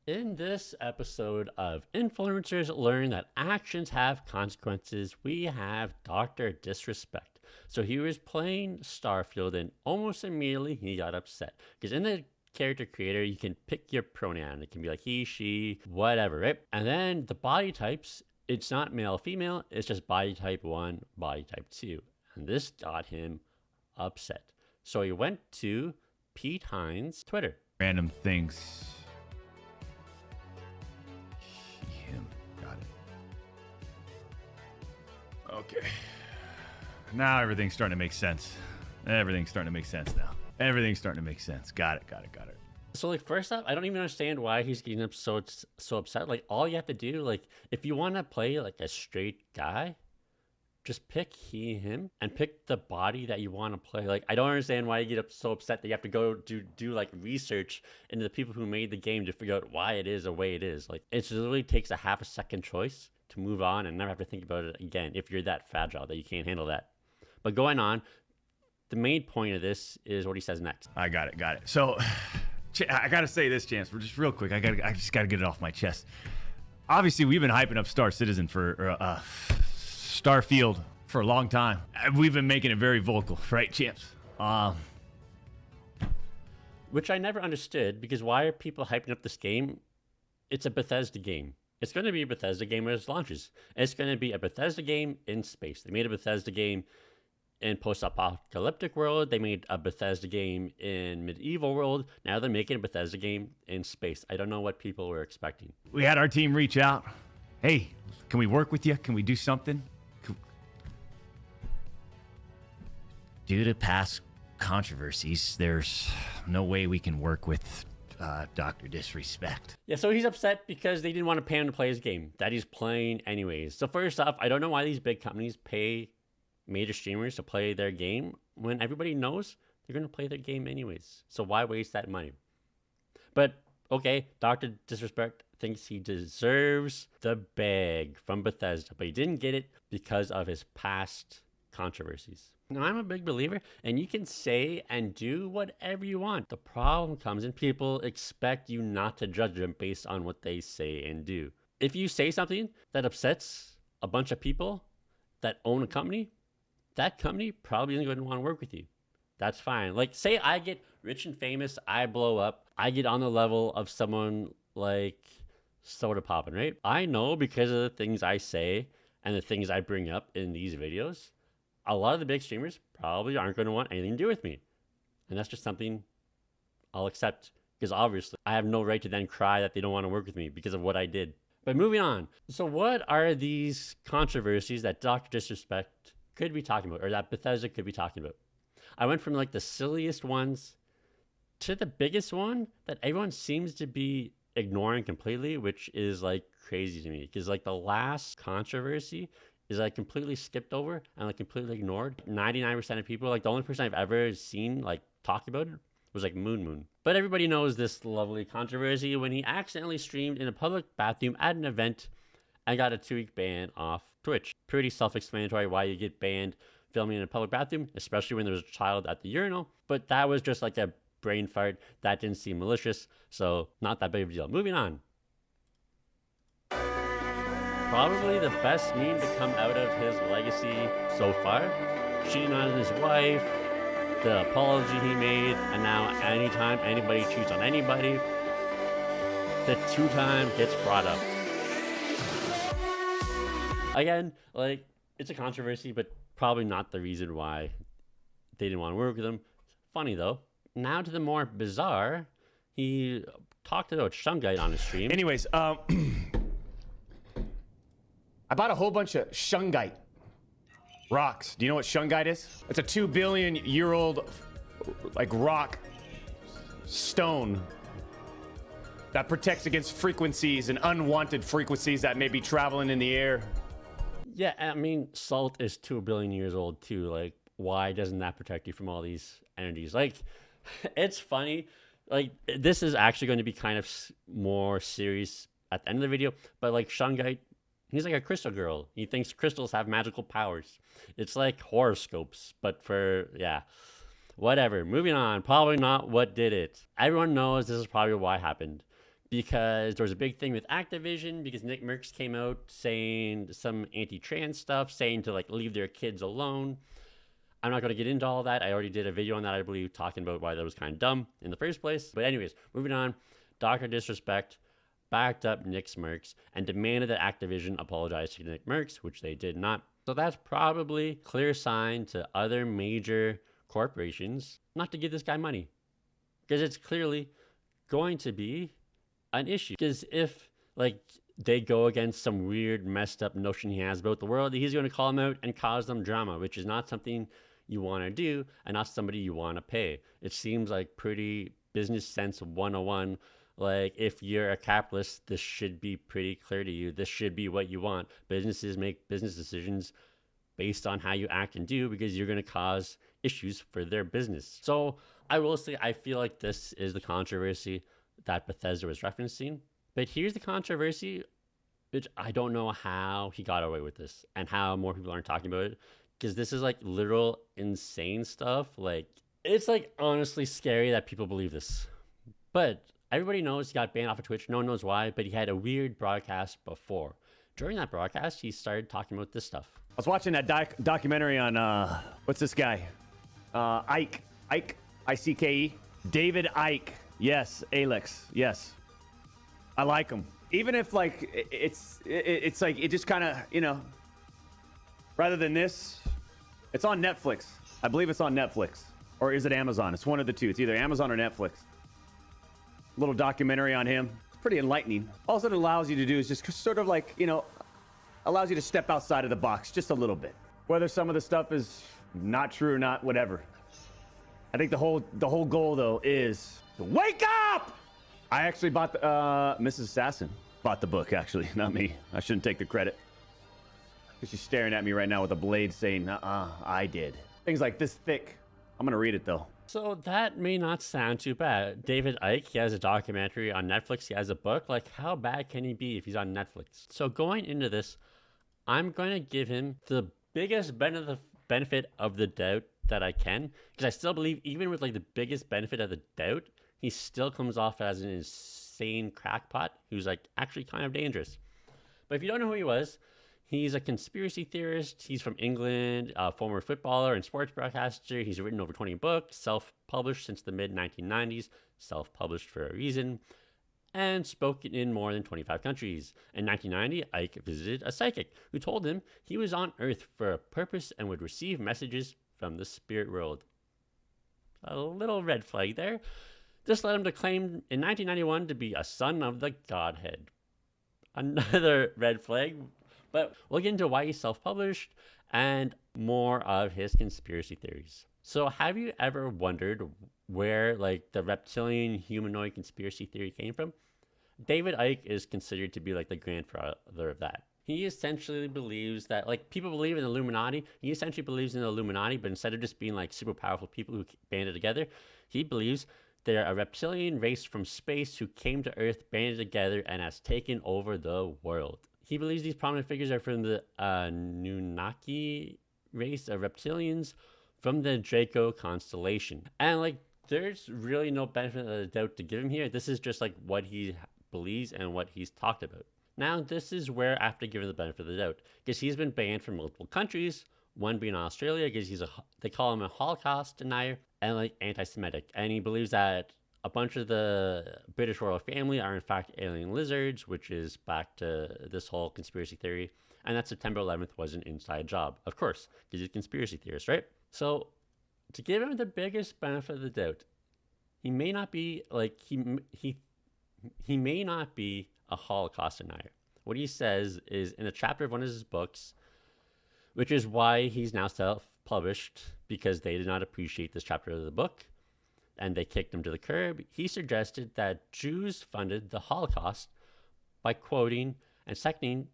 In this episode of Influencers Learn That Actions Have Consequences, we have Dr. Disrespect. So he was playing Starfield and almost immediately he got upset. Because in the character creator, you can pick your pronoun. It can be like he, she, whatever, right? And then the body types, it's not male, female, it's just body type 1, body type 2. And this got him upset. So he went to Pete Hines' Twitter. Random things. Him. Got it. Okay. Now everything's starting to make sense. Everything's starting to make sense now. Everything's starting to make sense. Got it. So, like, first off, I don't even understand why he's getting so upset. Like, all you have to do, like, if you want to play, like, a straight guy, just pick he, him, and pick the body that you want to play. Like, I don't understand why you get so upset that you have to go do like, research into the people who made the game to figure out why it is the way it is. Like, it literally takes a half a second choice to move on and never have to think about it again if you're that fragile that you can't handle that. But going on, the main point of this is what he says next. I got it. So, I got to say this, Chance, just real quick. I just got to get it off my chest. Obviously, we've been hyping up Star Citizen for Starfield for a long time. We've been making it very vocal, right, Champs? Which I never understood, because why are people hyping up this game? It's a Bethesda game. It's going to be a Bethesda game when it launches. It's going to be a Bethesda game in space. They made a Bethesda game in post-apocalyptic world. They made a Bethesda game in medieval world. Now they're making a Bethesda game in space. I don't know what people were expecting. We had our team reach out. Hey, can we work with you? Can we do something? Due to past controversies, there's no way we can work with Dr. Disrespect. Yeah, so he's upset because they didn't want to pay him to play his game that he's playing anyways. So first off, I don't know why these big companies pay major streamers to play their game when everybody knows they're going to play their game anyways. So why waste that money? But okay, Dr. Disrespect thinks he deserves the bag from Bethesda, but he didn't get it because of his past controversies. Now, I'm a big believer, and you can say and do whatever you want. The problem comes in people expect you not to judge them based on what they say and do. If you say something that upsets a bunch of people that own a company, that company probably isn't going to want to work with you. That's fine. Like, say I get rich and famous, I blow up, I get on the level of someone like Soda Poppin', right? I know because of the things I say and the things I bring up in these videos, a lot of the big streamers probably aren't going to want anything to do with me. And that's just something I'll accept, because obviously I have no right to then cry that they don't want to work with me because of what I did. But moving on. So what are these controversies that Dr. Disrespect could be talking about, or that Bethesda could be talking about? I went from like the silliest ones to the biggest one that everyone seems to be ignoring completely, which is like crazy to me, because like the last controversy is like completely skipped over and like completely ignored. 99% of people, like the only person I've ever seen like talk about it was like Moon. But everybody knows this lovely controversy when he accidentally streamed in a public bathroom at an event and got a 2-week ban off Twitch. Pretty self-explanatory why you get banned filming in a public bathroom, especially when there's a child at the urinal. But that was just like a brain fart. That didn't seem malicious, so not that big of a deal. Moving on. Probably the best meme to come out of his legacy so far. Cheating on his wife, the apology he made, and now anytime anybody cheats on anybody, the 2-time gets brought up. Again, like, it's a controversy, but probably not the reason why they didn't want to work with him. Funny, though. Now to the more bizarre. He talked about Shungite on his stream. Anyways, I bought a whole bunch of Shungite rocks. Do you know what Shungite is? It's a 2 billion year old like rock stone that protects against frequencies and unwanted frequencies that may be traveling in the air. Yeah, I mean, salt is 2 billion years old too. Like, why doesn't that protect you from all these energies? Like, it's funny. Like, this is actually going to be kind of more serious at the end of the video, but like Shungite, he's like a crystal girl. He thinks crystals have magical powers. It's like horoscopes, but for, yeah, whatever. Moving on. Probably not what did it. Everyone knows this is probably why it happened. because there was a big thing with Activision because Nick Merckx came out saying some anti-trans stuff, saying to like leave their kids alone. I'm not going to get into all that. I already did a video on that, I believe, talking about why that was kind of dumb in the first place. But anyways, moving on. Dr. Disrespect backed up Nick Merckx and demanded that Activision apologize to Nick Merckx, which they did not. So that's probably clear sign to other major corporations not to give this guy money, because it's clearly going to be an issue. Because if like they go against some weird messed up notion he has about the world, he's going to call them out and cause them drama, which is not something you want to do and not somebody you want to pay. It seems like pretty business sense 101. Like, if you're a capitalist, this should be pretty clear to you. This should be what you want. Businesses make business decisions based on how you act and do, because you're going to cause issues for their business. So I will say, I feel like this is the controversy that Bethesda was referencing. But here's the controversy, which I don't know how he got away with this and how more people aren't talking about it, because this is like literal insane stuff. Like, it's like honestly scary that people believe this. But everybody knows he got banned off of Twitch. No one knows why, but he had a weird broadcast before. During that broadcast, he started talking about this stuff. I was watching that documentary on, what's this guy? Ike, I-C-K-E. David Icke. Yes, Alex. Yes. I like him. Even if, like, it's like, it just kind of, you know, rather than this, it's on Netflix. I believe it's on Netflix. Or is it Amazon? It's one of the two. It's either Amazon or Netflix. Little documentary on him. It's pretty enlightening. All it allows you to do is just sort of like, you know, allows you to step outside of the box just a little bit. Whether some of the stuff is not true or not, whatever. I think the whole goal, though, is to wake up! I actually bought the, Mrs. Assassin bought the book, actually, not me. I shouldn't take the credit. Because she's staring at me right now with a blade saying, I did. Things like this thick. I'm going to read it, though. So that may not sound too bad. David Icke, he has a documentary on Netflix. He has a book. Like, how bad can he be if he's on Netflix? So going into this, I'm going to give him the biggest benefit of the doubt that I can. Because I still believe, even with like the biggest benefit of the doubt, he still comes off as an insane crackpot who's like actually kind of dangerous. But if you don't know who he was, he's a conspiracy theorist. He's from England, a former footballer and sports broadcaster. He's written over 20 books, self-published since the mid-1990s, self-published for a reason, and spoken in more than 25 countries. In 1990, Icke visited a psychic who told him he was on Earth for a purpose and would receive messages from the spirit world. A little red flag there. This led him to claim in 1991 to be a son of the Godhead. Another red flag. But we'll get into why he's self-published and more of his conspiracy theories. So have you ever wondered where like the reptilian humanoid conspiracy theory came from? David Icke is considered to be like the grandfather of that. He essentially believes that, like, people believe in the Illuminati. He essentially believes in the Illuminati, but instead of just being like super powerful people who banded together, he believes they're a reptilian race from space who came to Earth, banded together, and has taken over the world. He believes these prominent figures are from the Anunnaki race of reptilians from the Draco constellation. And like, there's really no benefit of the doubt to give him here. This is just like what he believes and what he's talked about. Now, this is where I have to give him the benefit of the doubt, because he's been banned from multiple countries, one being Australia, because they call him a Holocaust denier, and like anti-Semitic. And he believes that a bunch of the British royal family are in fact alien lizards, which is back to this whole conspiracy theory. And that September 11th was an inside job, of course, because he's a conspiracy theorist, right? So to give him the biggest benefit of the doubt, he may not be like, he may not be a Holocaust denier. What he says is in a chapter of one of his books, which is why he's now self-published, because they did not appreciate this chapter of the book and they kicked him to the curb. He suggested that Jews funded the Holocaust by quoting and seconding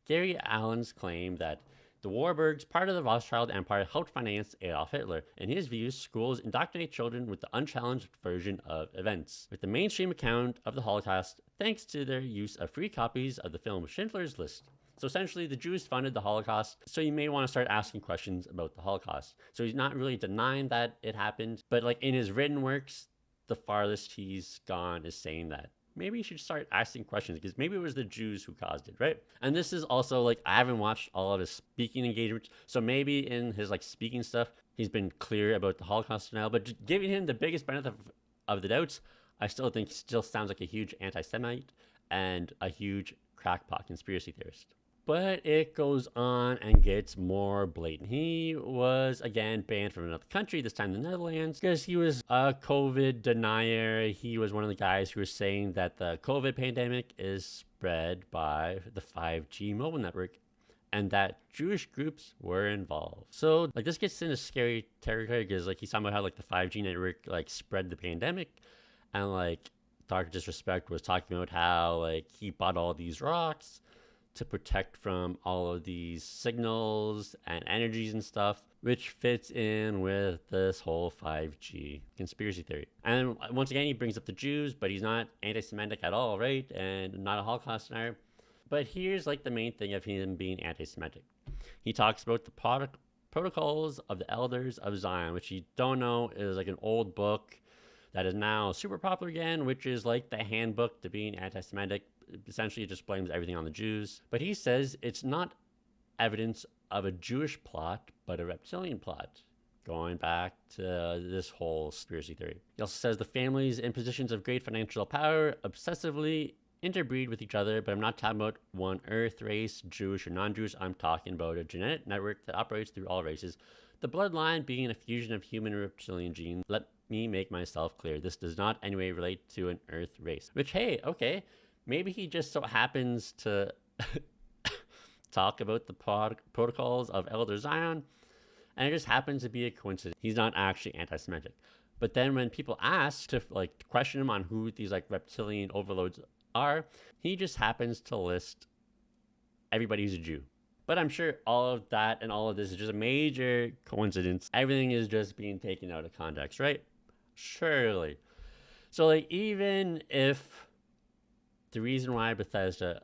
Gary Allen's claim that the Warburgs, part of the Rothschild Empire, helped finance Adolf Hitler. In his views, schools indoctrinate children with the unchallenged version of events, with the mainstream account of the Holocaust thanks to their use of free copies of the film Schindler's List. So essentially, the Jews funded the Holocaust, so you may want to start asking questions about the Holocaust. So he's not really denying that it happened, but like in his written works, the farthest he's gone is saying that. maybe you should start asking questions because maybe it was the Jews who caused it, right? And this is also like, I haven't watched all of his speaking engagements, so maybe in his like speaking stuff, he's been clear about the Holocaust denial, but just giving him the biggest benefit of the doubts, I still think he still sounds like a huge anti-Semite and a huge crackpot conspiracy theorist. But it goes on and gets more blatant. He was again banned from another country, this time the Netherlands, because he was a COVID denier. He was one of the guys who was saying that the COVID pandemic is spread by the 5G mobile network and that Jewish groups were involved. So like this gets into scary territory because like he's talking about how like the 5G network like spread the pandemic, and like Dr. Disrespect was talking about how like he bought all these rocks to protect from all of these signals and energies and stuff, which fits in with this whole 5G conspiracy theory. And once again, he brings up the Jews, but he's not anti-Semitic at all, right? And not a Holocaust denier. But here's like the main thing of him being anti-Semitic. He talks about the protocols of the elders of Zion, which you don't know is like an old book that is now super popular again, which is like the handbook to being anti-Semitic. Essentially, it just blames everything on the Jews. But he says it's not evidence of a Jewish plot, but a reptilian plot, going back to this whole conspiracy theory. He also says the families in positions of great financial power obsessively interbreed with each other, but I'm not talking about one Earth race, Jewish or non-Jewish. I'm talking about a genetic network that operates through all races. The bloodline being a fusion of human and reptilian genes. Let me make myself clear. This does not in any way relate to an Earth race. Which, hey, okay, maybe he just so happens to talk about the protocols of Elder Zion, and it just happens to be a coincidence. He's not actually anti-Semitic. But then when people ask to like question him on who these like reptilian overloads are, he just happens to list everybody who's a Jew. But I'm sure all of that and all of this is just a major coincidence. Everything is just being taken out of context, right? Surely. So like even if the reason why Bethesda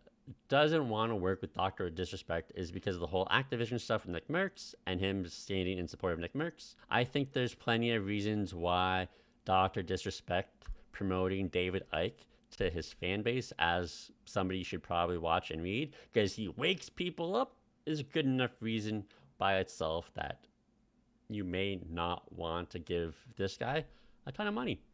doesn't want to work with Dr. Disrespect is because of the whole Activision stuff with Nick Merckx and him standing in support of Nick Merckx, I think there's plenty of reasons why Dr. Disrespect promoting David Icke to his fan base as somebody you should probably watch and read because he wakes people up is a good enough reason by itself that you may not want to give this guy a ton of money.